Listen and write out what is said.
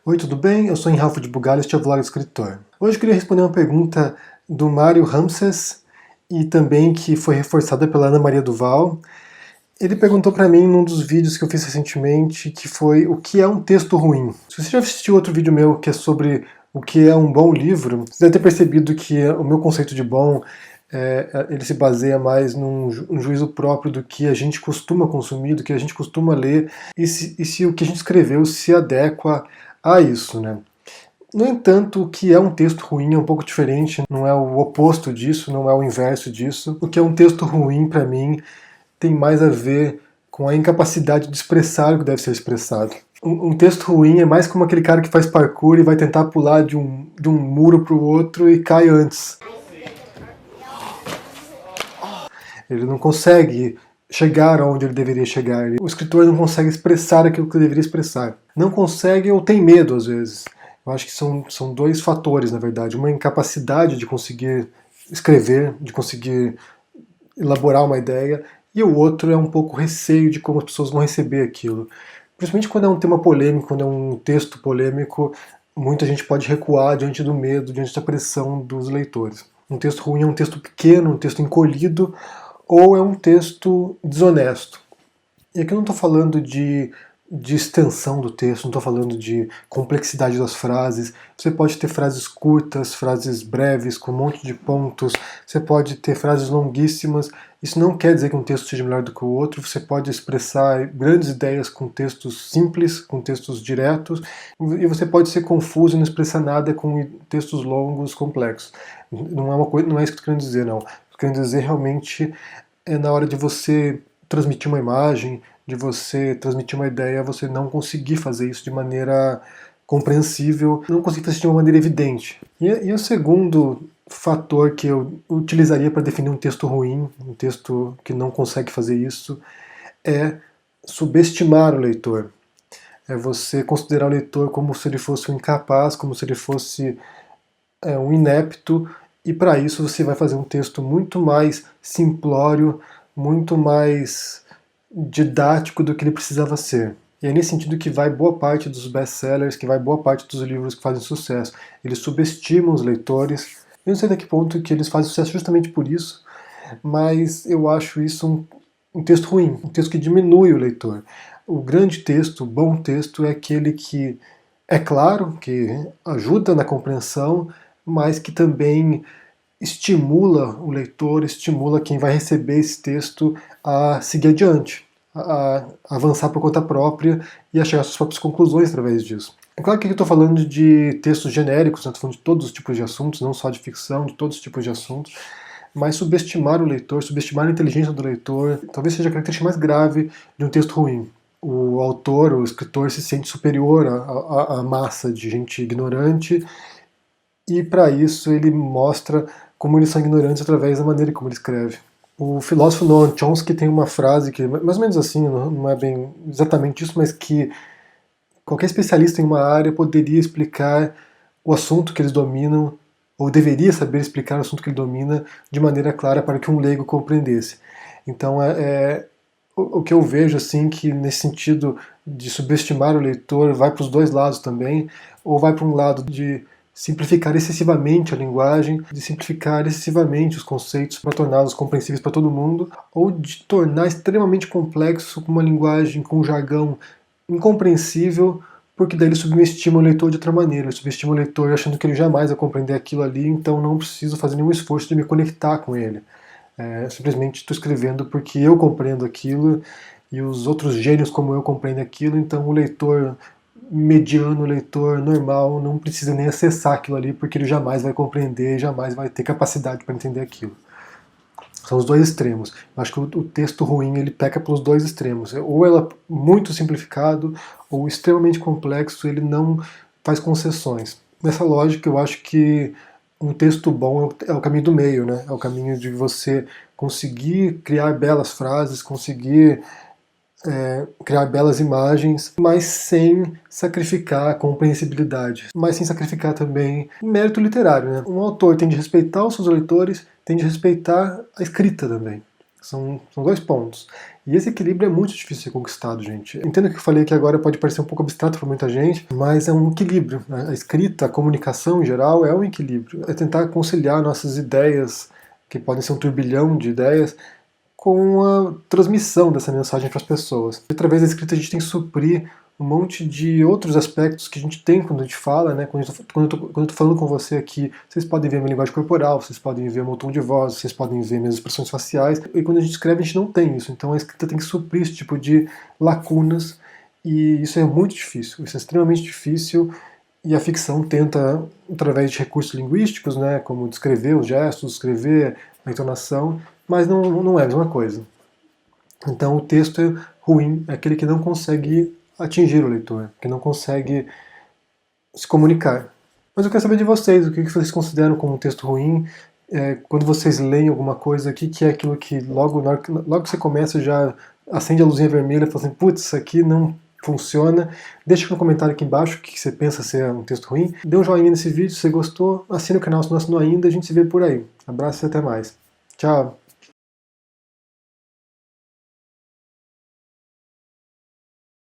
Oi, tudo bem? Eu sou Ralph de Bugalho, este é o Vlog do Escritor. Hoje eu queria responder uma pergunta do Mário Ramses e também que foi reforçada pela Ana Maria Duval. Ele perguntou para mim num dos vídeos que eu fiz recentemente, que foi o que é um texto ruim. Se você já assistiu outro vídeo meu que é sobre o que é um bom livro, você deve ter percebido que o meu conceito de bom ele se baseia mais num juízo próprio do que a gente costuma consumir, do que a gente costuma ler, e se o que a gente escreveu se adequa a isso, né? No entanto, o que é um texto ruim é um pouco diferente, não é o oposto disso, não é o inverso disso. O que é um texto ruim, para mim, tem mais a ver com a incapacidade de expressar o que deve ser expressado. Um texto ruim é mais como aquele cara que faz parkour e vai tentar pular de um muro para o outro e cai antes. Ele não consegue chegar onde ele deveria chegar. O escritor não consegue expressar aquilo que ele deveria expressar. Não consegue ou tem medo, às vezes. Eu acho que são dois fatores, na verdade. Uma incapacidade de conseguir escrever, de conseguir elaborar uma ideia, e o outro é um pouco receio de como as pessoas vão receber aquilo. Principalmente quando é um tema polêmico, quando é um texto polêmico, muita gente pode recuar diante do medo, diante da pressão dos leitores. Um texto ruim é um texto pequeno, um texto encolhido, ou é um texto desonesto. E aqui eu não estou falando de extensão do texto, não estou falando de complexidade das frases. Você pode ter frases curtas, frases breves, com um monte de pontos, você pode ter frases longuíssimas. Isso não quer dizer que um texto seja melhor do que o outro, você pode expressar grandes ideias com textos simples, com textos diretos, e você pode ser confuso e não expressar nada com textos longos, complexos. Não é uma coisa, não é isso que eu estou querendo dizer, não. Estou querendo dizer realmente na hora de você transmitir uma imagem, de você transmitir uma ideia, você não conseguir fazer isso de maneira compreensível, não conseguir fazer isso de uma maneira evidente. E o segundo fator que eu utilizaria para definir um texto ruim, um texto que não consegue fazer isso, é subestimar o leitor. É você considerar o leitor como se ele fosse um incapaz, como se ele fosse um inepto, e para isso você vai fazer um texto muito mais simplório, muito mais didático do que ele precisava ser. E é nesse sentido que vai boa parte dos best-sellers, que vai boa parte dos livros que fazem sucesso. Eles subestimam os leitores. Eu não sei até que ponto que eles fazem sucesso justamente por isso, mas eu acho isso um texto ruim, um texto que diminui o leitor. O grande texto, o bom texto, é aquele que é claro, que ajuda na compreensão, mas que também estimula o leitor, estimula quem vai receber esse texto a seguir adiante, a avançar por conta própria e a chegar às suas próprias conclusões através disso. É claro que aqui eu estou falando de textos genéricos, estou falando de todos os tipos de assuntos, não só de ficção, de todos os tipos de assuntos, mas subestimar o leitor, subestimar a inteligência do leitor, talvez seja a característica mais grave de um texto ruim. O autor, o escritor, se sente superior à massa de gente ignorante, e para isso ele mostra como eles são ignorantes através da maneira como ele escreve. O filósofo Noam Chomsky tem uma frase que, mais ou menos assim, não é bem exatamente isso, mas que qualquer especialista em uma área poderia explicar o assunto que eles dominam, ou deveria saber explicar o assunto que ele domina de maneira clara para que um leigo compreendesse. Então o que eu vejo assim que nesse sentido de subestimar o leitor vai para os dois lados também, ou vai para um lado de simplificar excessivamente a linguagem, de simplificar excessivamente os conceitos para torná-los compreensíveis para todo mundo, ou de tornar extremamente complexo com uma linguagem, com um jargão incompreensível, porque daí ele subestima o leitor de outra maneira, ele subestima o leitor achando que ele jamais vai compreender aquilo ali, então não preciso fazer nenhum esforço de me conectar com ele. Simplesmente estou escrevendo porque eu compreendo aquilo e os outros gênios como eu compreendem aquilo, então o leitor mediano, o leitor normal não precisa nem acessar aquilo ali porque ele jamais vai compreender, jamais vai ter capacidade para entender aquilo. São os dois extremos. Eu acho que o texto ruim ele peca pelos dois extremos. Ou ela é muito simplificado, ou extremamente complexo, ele não faz concessões. Nessa lógica, eu acho que um texto bom é o caminho do meio, né? É o caminho de você conseguir criar belas frases, conseguir criar belas imagens, mas sem sacrificar a compreensibilidade, mas sem sacrificar também o mérito literário, né? Um autor tem de respeitar os seus leitores, tem de respeitar a escrita também. São dois pontos. E esse equilíbrio é muito difícil de ser conquistado, gente. Entendo que eu falei que agora pode parecer um pouco abstrato para muita gente, mas é um equilíbrio. A escrita, a comunicação em geral é um equilíbrio. É tentar conciliar nossas ideias, que podem ser um turbilhão de ideias, com a transmissão dessa mensagem para as pessoas. Através da escrita a gente tem que suprir um monte de outros aspectos que a gente tem quando a gente fala, né? Quando eu tô falando com você aqui, vocês podem ver minha linguagem corporal, vocês podem ver meu tom de voz, vocês podem ver minhas expressões faciais, e quando a gente escreve a gente não tem isso, então a escrita tem que suprir esse tipo de lacunas, e isso é muito difícil, isso é extremamente difícil, e a ficção tenta, através de recursos linguísticos, né, como descrever os gestos, escrever a entonação, mas não é a mesma coisa. Então o texto ruim é aquele que não consegue atingir o leitor, que não consegue se comunicar. Mas eu quero saber de vocês, o que vocês consideram como um texto ruim? Quando vocês leem alguma coisa, o que é aquilo que logo que você começa já acende a luzinha vermelha e fala assim, putz, isso aqui não funciona. Deixa no comentário aqui embaixo o que você pensa ser um texto ruim. Dê um joinha nesse vídeo se você gostou, assine o canal se não assinou ainda, a gente se vê por aí. Abraço e até mais. Tchau!